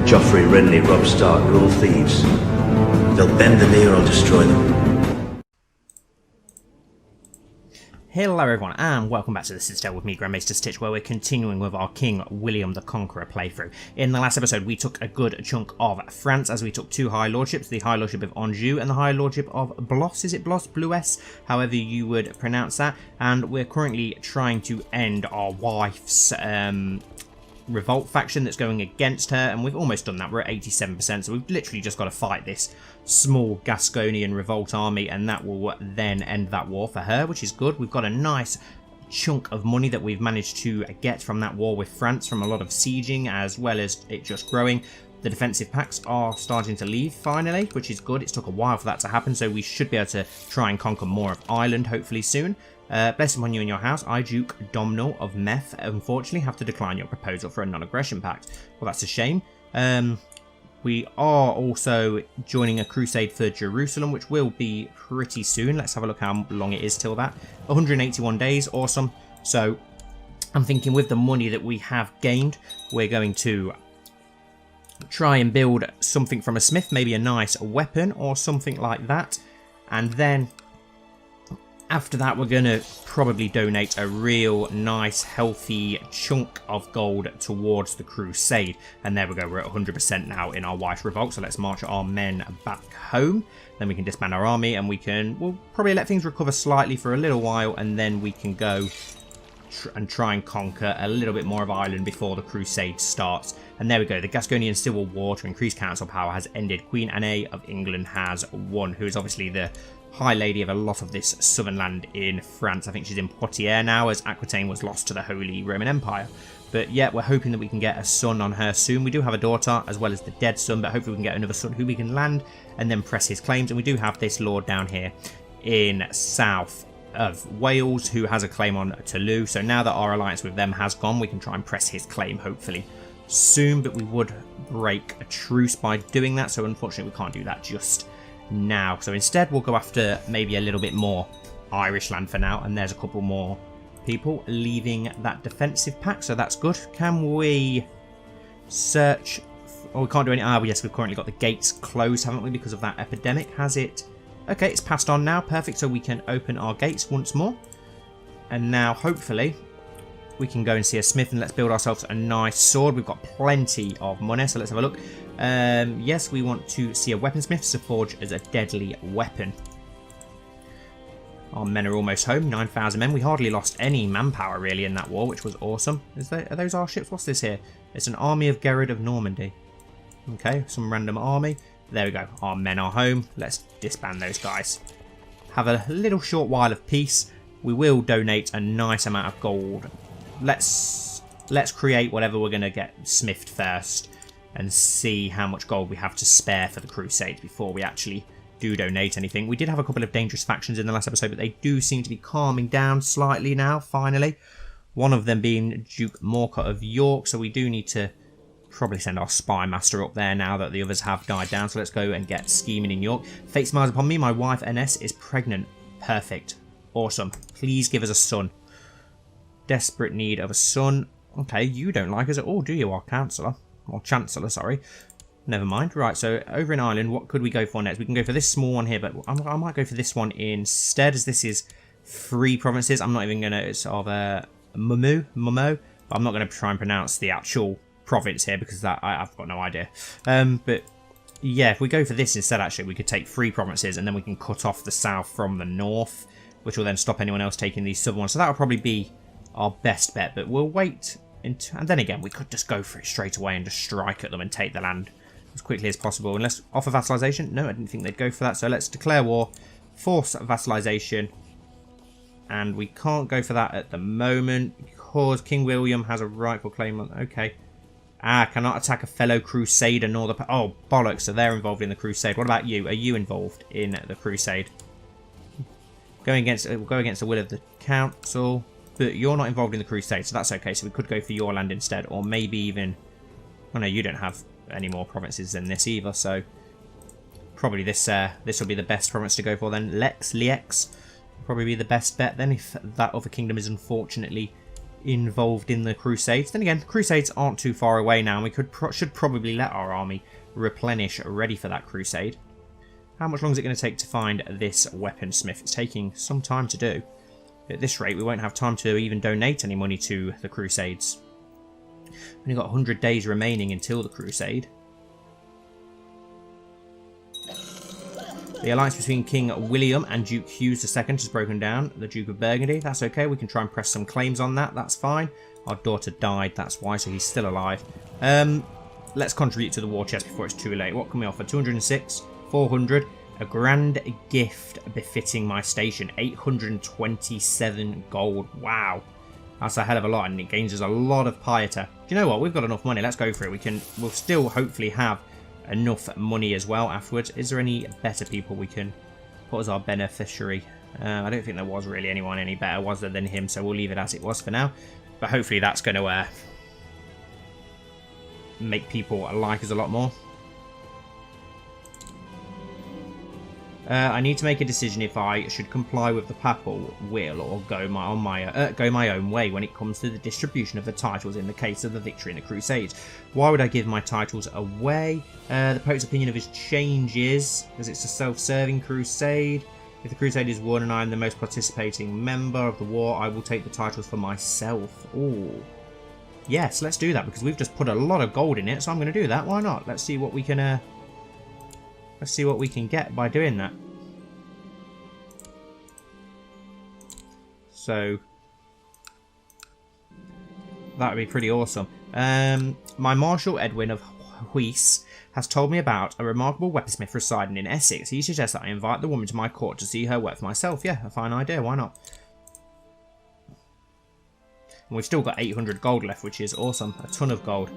Joffrey, Renly, Robb Stark, they're all thieves. They'll bend the knee or I'll destroy them. Hello everyone and welcome back to the Citadel with me, Grand Maester Stitch, where we're continuing with our King William the Conqueror playthrough. In the last episode we took a good chunk of France as we took two High Lordships, the High Lordship of Anjou and the High Lordship of Blois, is it Blois? Blues, however you would pronounce that, and we're currently trying to end our wife's revolt faction that's going against her, and we've almost done that. We're at 87%, so we've literally just got to fight this small Gasconian revolt army, and that will then end that war for her, which is good. We've got a nice chunk of money that we've managed to get from that war with France, from a lot of sieging as well as it just growing. The defensive packs are starting to leave finally, which is good. It took a while for that to happen, so we should be able to try and conquer more of Ireland hopefully soon. Blessing upon you and your house, I, Duke Domhnall of Meth, unfortunately have to decline your proposal for a non-aggression pact. Well, that's a shame. We are also joining a crusade for Jerusalem, which will be pretty soon. Let's have a look how long it is till that. 181 days, awesome. So I'm thinking with the money that we have gained, we're going to try and build something from a smith, maybe a nice weapon or something like that. And then after that, we're going to probably donate a real nice, healthy chunk of gold towards the crusade. And there we go, we're at 100% now in our wife's revolt. So let's march our men back home. Then we can disband our army and we'll probably let things recover slightly for a little while. And then we can go and try and conquer a little bit more of Ireland before the crusade starts. And there we go, the Gasconian Civil War to increase council power has ended. Queen Anne of England has won, who is obviously the High Lady of a lot of this southern land in France. I think she's in Poitiers now, as Aquitaine was lost to the Holy Roman Empire. But yeah, we're hoping that we can get a son on her soon. We do have a daughter as well as the dead son, but hopefully we can get another son who we can land and then press his claims. And we do have this lord down here in south of Wales who has a claim on Toulouse. So now that our alliance with them has gone, we can try and press his claim hopefully soon. But we would break a truce by doing that, so unfortunately we can't do that just now. So instead we'll go after maybe a little bit more Irish land for now, and there's a couple more people leaving that defensive pack, so that's good. Can we search? Oh, we can't do any. Yes, we've currently got the gates closed, haven't we, because of that epidemic? Has it? Okay, it's passed on now. Perfect. So we can open our gates once more, and now hopefully we can go and see a smith, and let's build ourselves a nice sword. We've got plenty of money, so let's have a look. Yes, we want to see a weaponsmith to forge as a deadly weapon. Our men are almost home, 9,000 men. We hardly lost any manpower really in that war, which was awesome. Are those our ships? What's this here? It's an army of Gerard of Normandy. Okay, some random army. There we go. Our men are home. Let's disband those guys. Have a little short while of peace. We will donate a nice amount of gold. Let's create whatever we're going to get smithed first and see how much gold we have to spare for the crusade before we actually do donate anything. We did have a couple of dangerous factions in the last episode, but they do seem to be calming down slightly now, finally. One of them being Duke Morcar of York, so we do need to probably send our spy master up there now that the others have died down. So let's go and get scheming in York. Fate smiles upon me. My wife NS is pregnant. Perfect. Awesome. Please give us a son. Desperate need of a son. Okay, you don't like us at all, do you, our councillor? Or chancellor, sorry. Never mind. Right, so over in Ireland, what could we go for next? We can go for this small one here, but I might go for this one instead, as this is 3 provinces. I'm not even going to... It's of Momo. But I'm not going to try and pronounce the actual province here, because that I've got no idea. But yeah, if we go for this instead, actually, we could take 3 provinces, and then we can cut off the south from the north, which will then stop anyone else taking these southern ones. So that will probably be our best bet, but we'll wait. And then again, we could just go for it straight away and just strike at them and take the land as quickly as possible. And let's offer vassalization. No, I didn't think they'd go for that. So let's declare war, force vassalization. And we can't go for that at the moment because King William has a rightful claim on... Okay. Cannot attack a fellow crusader nor the... Oh, bollocks. So they're involved in the crusade. What about you? Are you involved in the crusade? We'll go against the will of the council. But you're not involved in the crusade, so that's okay. So we could go for your land instead, or maybe even... Oh no, you don't have any more provinces than this either, so probably this will be the best province to go for then. Liex, probably be the best bet then, if that other kingdom is unfortunately involved in the Crusades. Then again, the Crusades aren't too far away now, and we should probably let our army replenish ready for that Crusade. How much longer is it going to take to find this weaponsmith? It's taking some time to do. At this rate, we won't have time to even donate any money to the Crusades. We've only got 100 days remaining until the Crusade. The alliance between King William and Duke Hughes II has broken down. The Duke of Burgundy, that's okay. We can try and press some claims on that. That's fine. Our daughter died, that's why, so he's still alive. Let's contribute to the war chest before it's too late. What can we offer? 206, 400. A grand gift befitting my station. 827 gold. Wow. That's a hell of a lot, and it gains us a lot of piety. Do you know what? We've got enough money. Let's go for it. We'll still hopefully have enough money as well afterwards. Is there any better people we can put as our beneficiary? I don't think there was really anyone any better, was there, than him, so we'll leave it as it was for now. But hopefully that's going to make people like us a lot more. I need to make a decision if I should comply with the papal will or go my own way when it comes to the distribution of the titles in the case of the victory in the Crusades. Why would I give my titles away? The Pope's opinion of his changes, because it's a self-serving crusade. If the crusade is won and I am the most participating member of the war, I will take the titles for myself. Ooh. Yes, let's do that, because we've just put a lot of gold in it, so I'm going to do that. Why not? Let's see what we can let's see what we can get by doing that. So that would be pretty awesome. My Marshal Edwin of Huis has told me about a remarkable weaponsmith residing in Essex. He suggests that I invite the woman to my court to see her work for myself. Yeah, a fine idea. Why not? And we've still got 800 gold left, which is awesome. A ton of gold.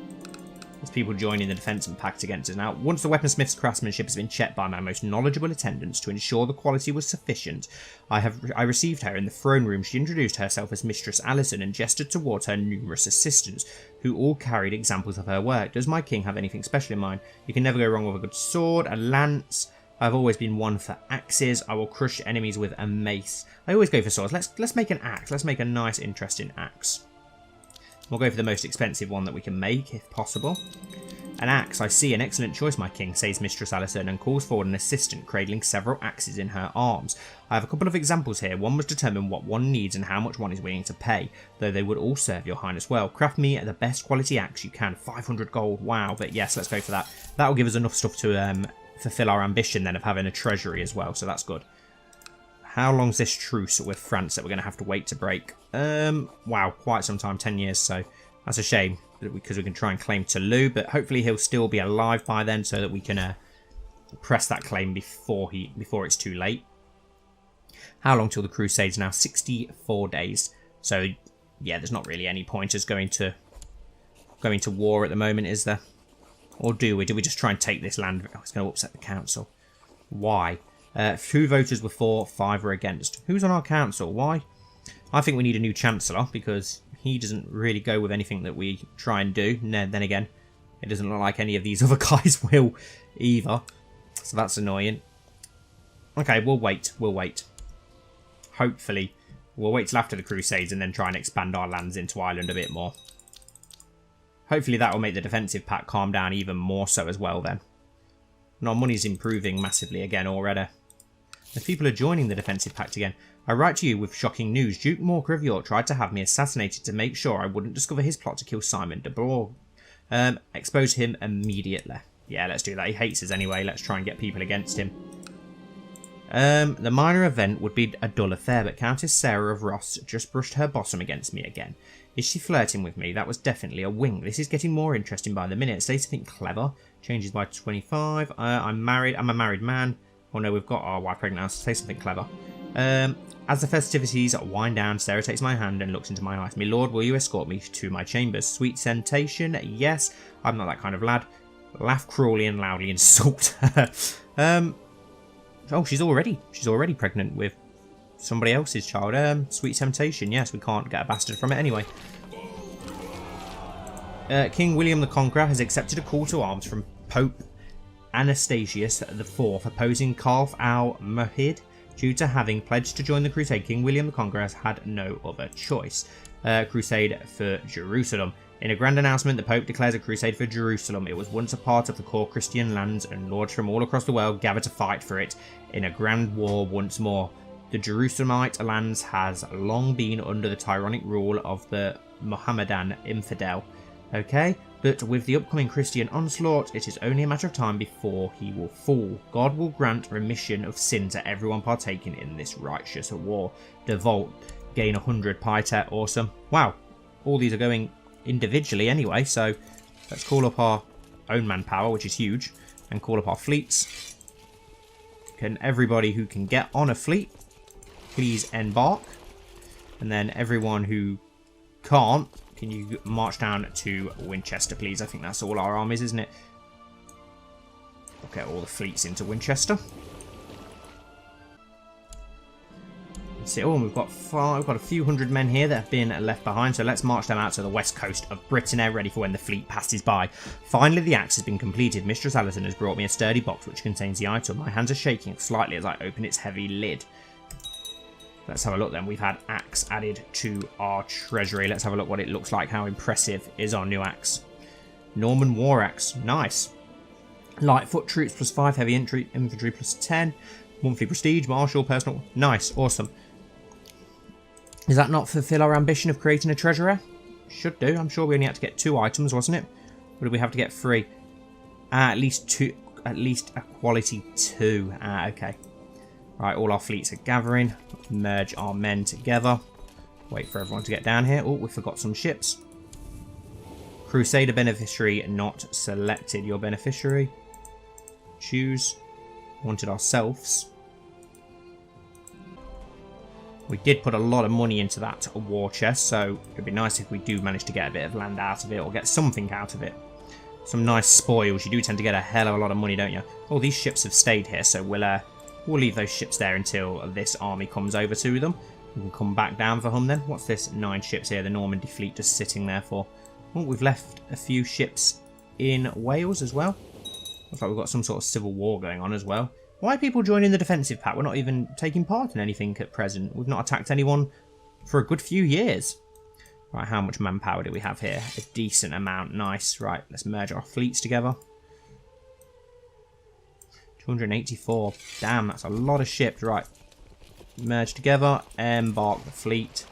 There's people joining the defensive pact against us now. Once the weaponsmith's craftsmanship has been checked by my most knowledgeable attendants to ensure the quality was sufficient, I received her in the throne room. She introduced herself as Mistress Alison and gestured towards her numerous assistants, who all carried examples of her work. Does my king have anything special in mind? You can never go wrong with a good sword, a lance. I've always been one for axes. I will crush enemies with a mace. I always go for swords. Let's make an axe. Let's make a nice, interesting axe. We'll go for the most expensive one that we can make, if possible. An axe. I see, an excellent choice, my king, says Mistress Alison, and calls forward an assistant, cradling several axes in her arms. I have a couple of examples here. One must determine what one needs and how much one is willing to pay, though they would all serve your highness well. Craft me the best quality axe you can. 500 gold. Wow, but yes, let's go for that. That will give us enough stuff to fulfill our ambition then of having a treasury as well, so that's good. How long's this truce with France that we're going to have to wait to break? Wow, quite some time, 10 years, so that's a shame, because we can try and claim Toulouse, but hopefully he'll still be alive by then so that we can press that claim before it's too late. How long till the Crusades now? 64 days. So, yeah, there's not really any point as going to war at the moment, is there? Or do we? Do we just try and take this land? Oh, it's going to upset the council. Why? 2 voters were for, 5 were against. Who's on our council? Why? I think we need a new chancellor, because he doesn't really go with anything that we try and do. No, then again, it doesn't look like any of these other guys will either. So that's annoying. Okay, we'll wait. We'll wait. Hopefully, we'll wait till after the Crusades and then try and expand our lands into Ireland a bit more. Hopefully that will make the defensive pact calm down even more so as well then. And our money's improving massively again already. The people are joining the defensive pact again. I write to you with shocking news. Duke Morcar of York tried to have me assassinated to make sure I wouldn't discover his plot to kill Simon de Bourg. Expose him immediately. Yeah, let's do that. He hates us anyway. Let's try and get people against him. The minor event would be a dull affair, but Countess Sarah of Ross just brushed her bosom against me again. Is she flirting with me? That was definitely a wing. This is getting more interesting by the minute. Say something clever. Changes by 25. I'm married. I'm a married man. Oh no, we've got our wife pregnant now, so say something clever. As the festivities wind down, Sarah takes my hand and looks into my eyes. My lord, will you escort me to my chambers? Sweet temptation? Yes. I'm not that kind of lad. Laugh cruelly and loudly insult her. Oh, she's already pregnant with somebody else's child. Sweet temptation. Yes, we can't get a bastard from it anyway. King William the Conqueror has accepted a call to arms from Pope Anastasius IV, opposing Calf al-Mahid. Due to having pledged to join the crusade, King William the Conqueror has had no other choice. crusade for Jerusalem. In a grand announcement, the Pope declares a crusade for Jerusalem. It was once a part of the core Christian lands, and lords from all across the world gathered to fight for it in a grand war once more. The Jerusalemite lands has long been under the tyrannic rule of the Mohammedan infidel. Okay, but with the upcoming Christian onslaught, it is only a matter of time before he will fall. God will grant remission of sin to everyone partaking in this righteous war. The VULT, gain 100 Pietet, awesome. Wow, all these are going individually anyway, so let's call up our own manpower, which is huge, and call up our fleets. Can everybody who can get on a fleet please embark, and then everyone who can't, can you march down to Winchester, please? I think that's all our armies, isn't it? Okay, all the fleets into Winchester. See, oh, we've got a few hundred men here that have been left behind, so let's march them out to the west coast of Britain, ready for when the fleet passes by. Finally, the axe has been completed. Mistress Alison has brought me a sturdy box which contains the item. My hands are shaking slightly as I open its heavy lid. Let's have a look then. We've had axe added to our treasury. Let's have a look what it looks like. How impressive is our new axe? Norman war axe. Nice. Light foot troops +5, heavy infantry +10. Monthly prestige, martial, personal. Nice, awesome. Does that not fulfill our ambition of creating a treasurer? Should do. I'm sure we only had to get 2 items, wasn't it? Or did we have to get 3? At least 2. At least a quality 2. Okay. Right, all our fleets are gathering. Merge our men together. Wait for everyone to get down here. Oh, we forgot some ships. Crusader beneficiary not selected. Your beneficiary. Choose. Wanted ourselves. We did put a lot of money into that war chest, so it'd be nice if we do manage to get a bit of land out of it, or get something out of it. Some nice spoils. You do tend to get a hell of a lot of money, don't you? Oh, these ships have stayed here, so we'll leave those ships there until this army comes over to them. We can come back down for them then. What's this? 9 ships here, the Normandy fleet just sitting there for. Oh, we've left a few ships in Wales as well. Looks like we've got some sort of civil war going on as well. Why are people joining the defensive pact? We're not even taking part in anything at present. We've not attacked anyone for a good few years. Right, how much manpower do we have here? A decent amount. Nice. Right, let's merge our fleets together. 284. Damn, that's a lot of ships. Right. Merge together. Embark the fleet.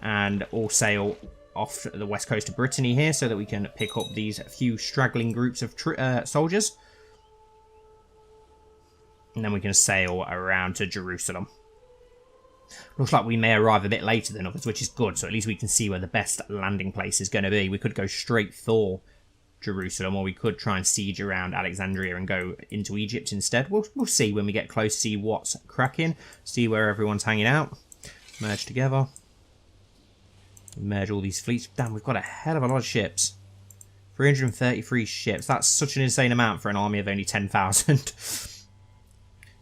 And all sail off the west coast of Brittany here so that we can pick up these few straggling groups of soldiers. And then we can sail around to Jerusalem. Looks like we may arrive a bit later than others, which is good. So at least we can see where the best landing place is going to be. We could go straight for Jerusalem, or we could try and siege around Alexandria and go into Egypt instead. We'll see when we get close, see what's cracking, see where everyone's hanging out. Merge together. Merge all these fleets. Damn, we've got a hell of a lot of ships. 333 ships. That's such an insane amount for an army of only 10,000.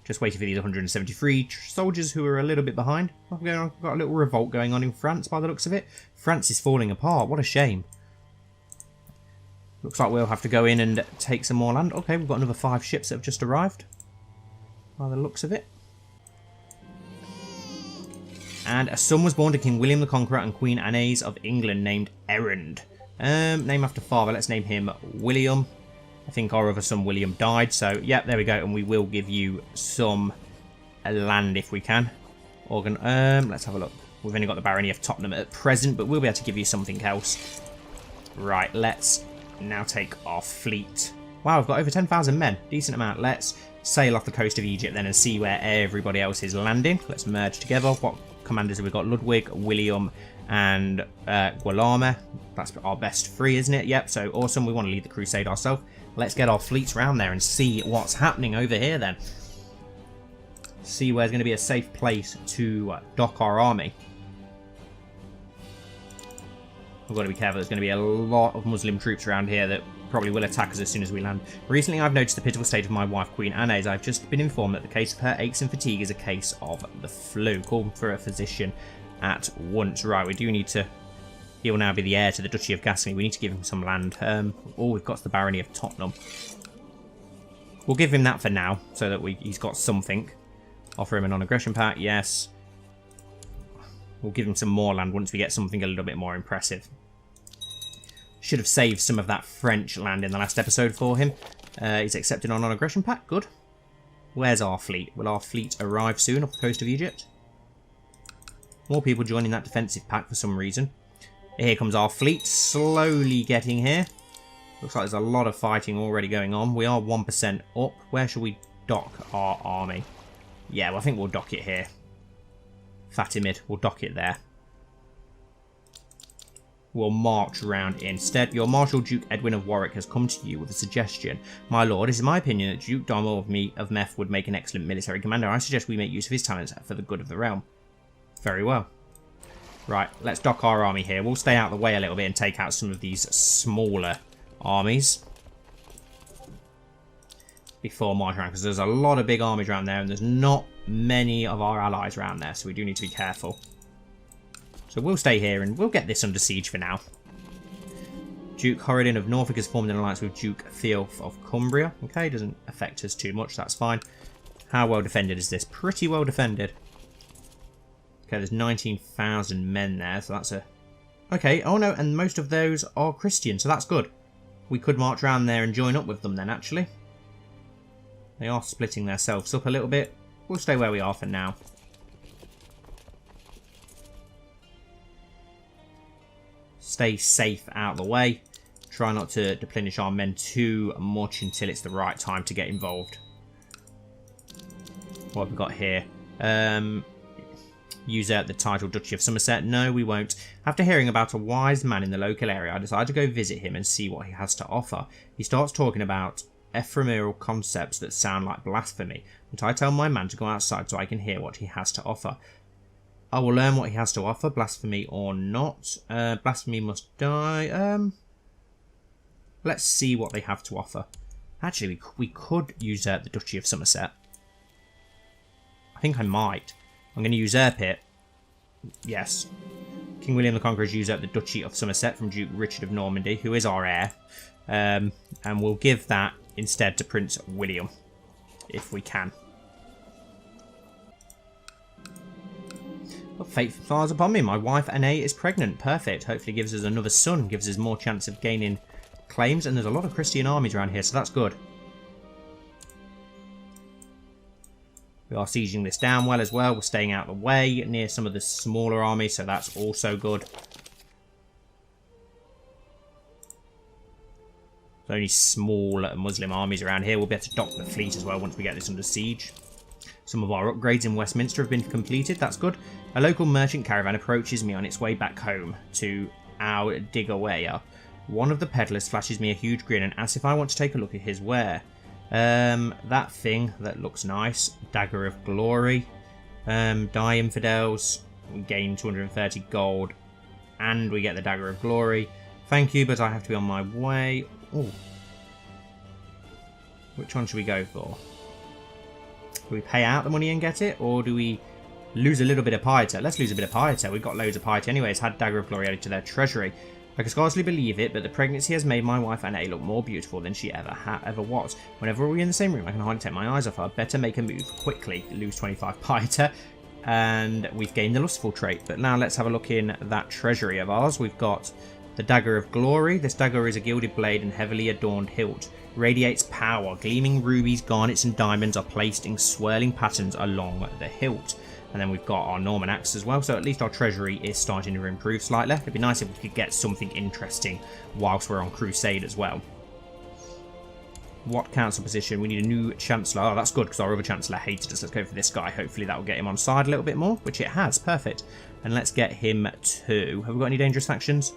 Just waiting for these 173 soldiers who are a little bit behind. I've got a little revolt going on in France by the looks of it. France is falling apart. What a shame. Looks like we'll have to go in and take some more land. Okay, we've got another 5 ships that have just arrived by the looks of it. And a son was born to King William the Conqueror and Queen Anais of England named Errand. Name after father. Let's name him William. I think our other son William died, so yeah, there we go, and we will give you some land if we can. Let's have a look. We've only got the barony of Tottenham at present, but we'll be able to give you something else. Right, let's now take our fleet. Wow, we've got over 10,000 men, decent amount. Let's sail off the coast of Egypt then and see where everybody else is landing. Let's merge together. What commanders have we got? Ludwig, William, and Guillermo. That's our best 3, isn't it? Yep, so awesome. We want to lead the crusade ourselves. Let's get our fleets around there and see what's happening over here then. See where's going to be a safe place to dock our army. We've got to be careful. There's going to be a lot of Muslim troops around here that probably will attack us as soon as we land. Recently, I've noticed the pitiful state of my wife, Queen Anais. I've just been informed that the case of her aches and fatigue is a case of the flu. Call for a physician at once. Right, we do need to... He will now be the heir to the Duchy of Gascony. We need to give him some land. All we've got is the barony of Tottenham. We'll give him that for now, so that he's got something. Offer him a non-aggression pact, yes. We'll give him some more land once we get something a little bit more impressive. Should have saved some of that French land in the last episode for him. He's accepted on non-aggression pact. Good. Where's our fleet? Will our fleet arrive soon off the coast of Egypt? More people joining that defensive pact for some reason. Here comes our fleet, slowly getting here. Looks like there's a lot of fighting already going on. We are 1% up. Where should we dock our army? Yeah, well, I think we'll dock it here. Fatimid, we'll dock it there. We'll march round instead. Your Marshal Duke Edwin of Warwick has come to you with a suggestion. My lord, it is my opinion that Duke Darmo of Meth would make an excellent military commander. I suggest we make use of his talents for the good of the realm. Very well. Right, let's dock our army here. We'll stay out of the way a little bit and take out some of these smaller armies before marching around, because there's a lot of big armies around there and there's not many of our allies around there, so we do need to be careful. So we'll stay here and we'll get this under siege for now. Duke Horridin of Norfolk has formed an alliance with Duke Theolf of Cumbria. Okay, doesn't affect us too much, that's fine. How well defended is this? Pretty well defended. Okay, there's 19,000 men there, so that's a... Okay, oh no, and most of those are Christian, so that's good. We could march around there and join up with them then, actually. They are splitting themselves up a little bit. We'll stay where we are for now. Stay safe out of the way. Try not to deplenish our men too much until it's the right time to get involved. What have we got here? Usurp the title Duchy of Somerset? No, we won't. After hearing about a wise man in the local area, I decided to go visit him and see what he has to offer. He starts talking about ephemeral concepts that sound like blasphemy, but I tell my man to go outside so I can hear what he has to offer. I will learn what he has to offer, blasphemy or not. Blasphemy must die. Let's see what they have to offer. Actually, we could usurp the Duchy of Somerset. I think I might. I'm going to usurp it. Yes. King William the Conqueror has usurped the Duchy of Somerset from Duke Richard of Normandy, who is our heir. And we'll give that instead to Prince William, if we can. Well, fate flies upon me. My wife Anne is pregnant. Perfect. Hopefully gives us another son. Gives us more chance of gaining claims. And there's a lot of Christian armies around here, so that's good. We are sieging this down well as well. We're staying out of the way near some of the smaller armies, so that's also good. There's only small Muslim armies around here. We'll be able to dock the fleet as well once we get this under siege. Some of our upgrades in Westminster have been completed. That's good. A local merchant caravan approaches me on its way back home to our Digawaya. One of the peddlers flashes me a huge grin and asks if I want to take a look at his ware. That thing that looks nice. Dagger of Glory. Die Infidels. We gain 230 gold. And we get the Dagger of Glory. Thank you, but I have to be on my way. Ooh. Which one should we go for? Do we pay out the money and get it? Or do we lose a little bit of piety? Let's lose a bit of piety. We've got loads of piety anyway. It's had Dagger of Glory added to their treasury. I can scarcely believe it, but the pregnancy has made my wife Anne look more beautiful than she ever was. Whenever we're in the same room, I can hardly take my eyes off her. Better make a move quickly. Lose 25 piety. And we've gained the lustful trait. But now let's have a look in that treasury of ours. We've got the Dagger of Glory. This dagger is a gilded blade and heavily adorned hilt. Radiates power. Gleaming rubies, garnets and diamonds are placed in swirling patterns along the hilt. And then we've got our Norman axe as well, so at least our treasury is starting to improve slightly. It'd be nice if we could get something interesting whilst we're on crusade as well. What council position? We need a new chancellor. Oh, that's good, because our other chancellor hated us. Let's go for this guy. Hopefully that will get him on side a little bit more, which it has. Perfect. And let's get him to... Have we got any dangerous factions?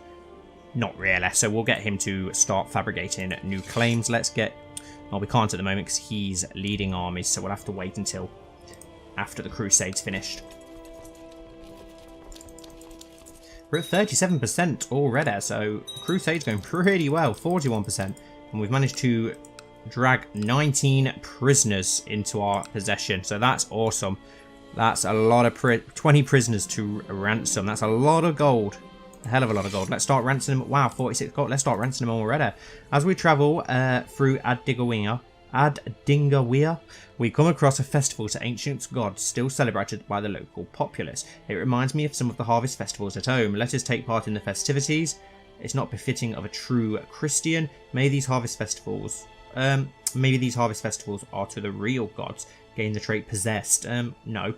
Not really, so we'll get him to start fabricating new claims. Let's get... Well, we can't at the moment because he's leading armies, so we'll have to wait until after the Crusade's finished. We're at 37% already, so Crusade's going pretty well, 41%. And we've managed to drag 19 prisoners into our possession, so that's awesome. That's a lot of 20 prisoners to ransom. That's a lot of gold. A hell of a lot of gold. Let's start ransoming them. Wow, 46 gold. Let's start ransoming them already. As we travel through Ad-Digawinga, Ad Dingawea, we come across a festival to ancient gods still celebrated by the local populace. It reminds me of some of the harvest festivals at home. Let us take part in the festivities. It's not befitting of a true Christian. Maybe these harvest festivals are to the real gods. Gain the trait possessed. No.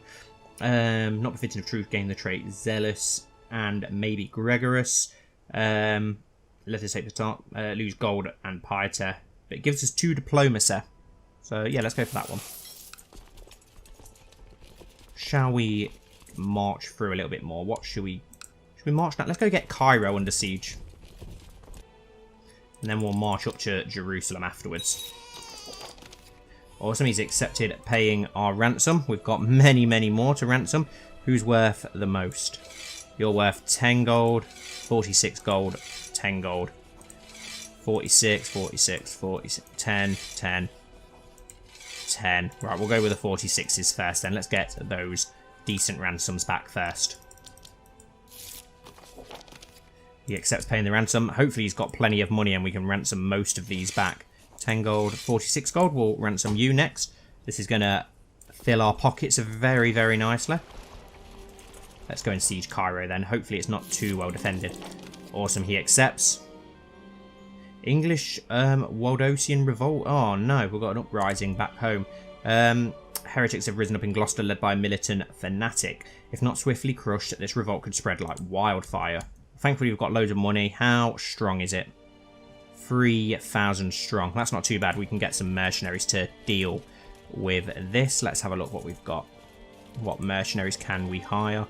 Not befitting of truth. Gain the trait zealous and maybe gregarious. Let us take the top. Lose gold and piety. But it gives us 2 diplomacy. So yeah, let's go for that one. Shall we march through a little bit more? What should we march now? Let's go get Cairo under siege. And then we'll march up to Jerusalem afterwards. Awesome, he's accepted paying our ransom. We've got many, many more to ransom. Who's worth the most? You're worth 10 gold, 46 gold, 10 gold. 46, 46, 46, 10, 10, 10. Right, we'll go with the 46s first then. Let's get those decent ransoms back first. He accepts paying the ransom. Hopefully he's got plenty of money and we can ransom most of these back. 10 gold, 46 gold. We'll ransom you next. This is going to fill our pockets very, very nicely. Let's go and siege Cairo then. Hopefully it's not too well defended. Awesome, he accepts. English Waldosian revolt. Oh no, we've got an uprising back home. Heretics have risen up in Gloucester led by a militant fanatic. If not swiftly crushed, this revolt could spread like wildfire. Thankfully we've got loads of money. How strong is it? 3,000 strong. That's not too bad. We can get some mercenaries to deal with this. Let's have a look what we've got. What mercenaries can we hire?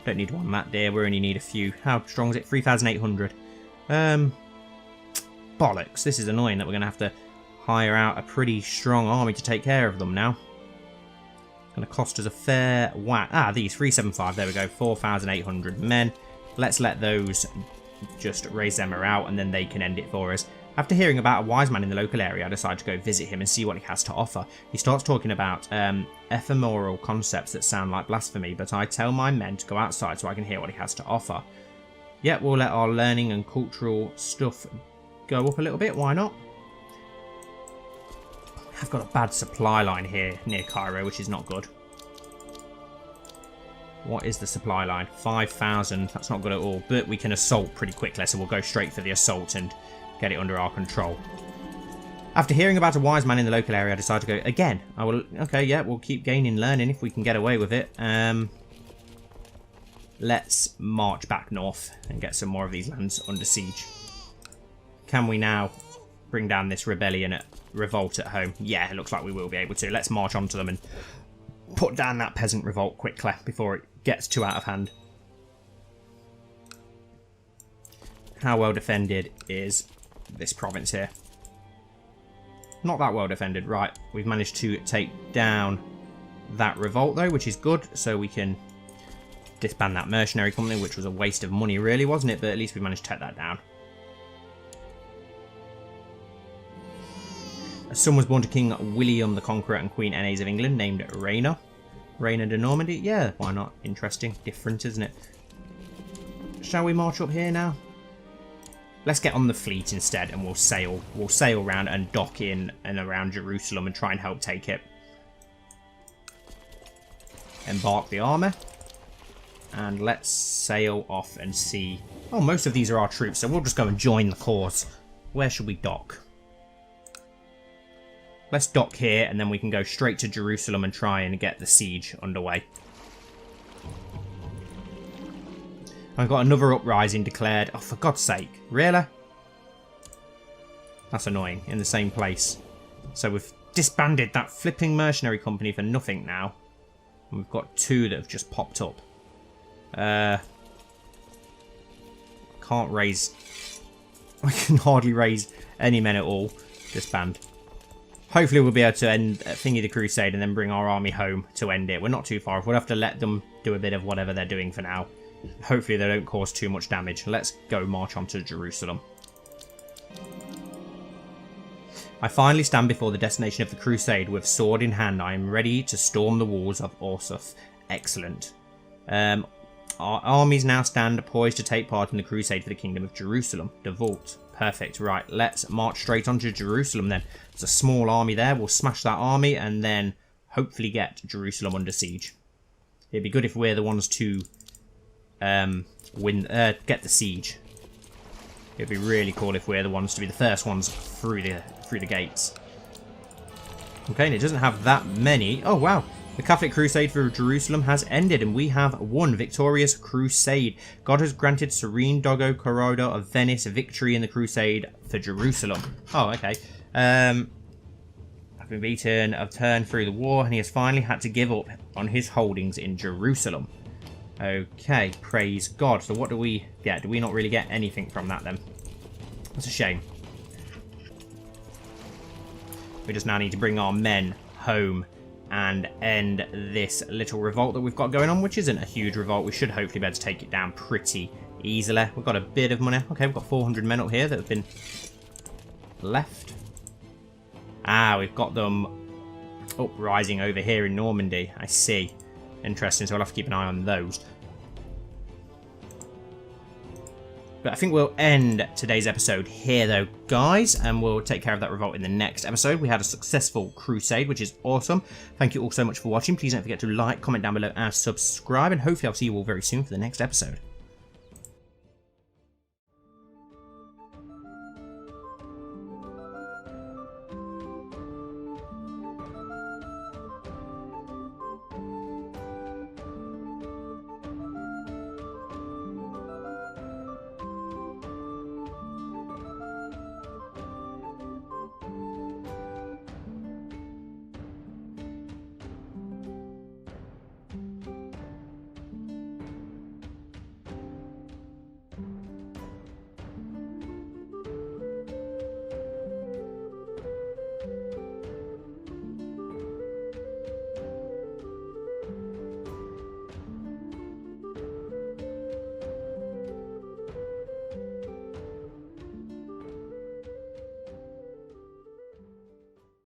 Don't need one that dear. We only need a few. How strong is it? 3,800. Bollocks. This is annoying that we're going to have to hire out a pretty strong army to take care of them now. It's going to cost us a fair whack. Ah, these 375. There we go. 4,800 men. Let's let those just raise their morale and then they can end it for us. After hearing about a wise man in the local area, I decide to go visit him and see what he has to offer. He starts talking about ephemeral concepts that sound like blasphemy, but I tell my men to go outside so I can hear what he has to offer. Yet we'll let our learning and cultural stuff go up a little bit. Why not? I've got a bad supply line here near Cairo, which is not good. What is the supply line? 5,000. That's not good at all. But we can assault pretty quickly, so we'll go straight for the assault and get it under our control. After hearing about a wise man in the local area, I decide to go again. I will. Okay, yeah, we'll keep gaining learning if we can get away with it. Let's march back north and get some more of these lands under siege. Can we now bring down this revolt at home? Yeah, it looks like we will be able to. Let's march onto them and put down that peasant revolt quickly before it gets too out of hand. How well defended is this province here? Not that well defended. Right, we've managed to take down that revolt though, which is good. So we can disband that mercenary company, which was a waste of money really, wasn't it? But at least we managed to take that down. A son was born to King William the Conqueror and Queen Anne of England, named Raina. Raina de Normandy? Yeah, why not? Interesting. Different, isn't it? Shall we march up here now? Let's get on the fleet instead and we'll sail. We'll sail around and dock in and around Jerusalem and try and help take it. Embark the army. And let's sail off and see. Oh, most of these are our troops, so we'll just go and join the cause. Where should we dock? Let's dock here and then we can go straight to Jerusalem and try and get the siege underway. I've got another uprising declared. Oh, for God's sake. Really? That's annoying. In the same place. So we've disbanded that flipping mercenary company for nothing now. And we've got 2 that have just popped up. Can't raise... I can hardly raise any men at all. Disband. Hopefully we'll be able to end Thingy the Crusade and then bring our army home to end it. We're not too far off. We'll have to let them do a bit of whatever they're doing for now. Hopefully they don't cause too much damage. Let's go march on to Jerusalem. I finally stand before the destination of the crusade with sword in hand. I am ready to storm the walls of Orsuf. Excellent. Our armies now stand poised to take part in the crusade for the kingdom of Jerusalem. The VULT. Perfect. Right, let's march straight on to Jerusalem then. There's a small army there. We'll smash that army and then hopefully get Jerusalem under siege. It'd be good if we're the ones to get the siege. It'd be really cool if we're the ones to be the first ones through the gates. Okay, and it doesn't have that many. Oh, wow. The Catholic Crusade for Jerusalem has ended, and we have won. Victorious Crusade. God has granted Serene Dogo Corrado of Venice victory in the Crusade for Jerusalem. Oh, okay. I've been beaten, I've turned through the war, and he has finally had to give up on his holdings in Jerusalem. Okay, praise God. So what do we get? Do we not really get anything from that then? That's a shame. We just now need to bring our men home and end this little revolt that we've got going on, which isn't a huge revolt. We should hopefully be able to take it down pretty easily. We've got a bit of money. Okay, we've got 400 men up here that have been left. Ah, we've got them uprising over here in Normandy. I see. Interesting, so I'll have to keep an eye on those. But I think we'll end today's episode here though, guys, and we'll take care of that revolt in the next episode. We had a successful crusade, which is awesome. Thank you all so much for watching. Please don't forget to like, comment down below, and subscribe, and hopefully I'll see you all very soon for the next episode.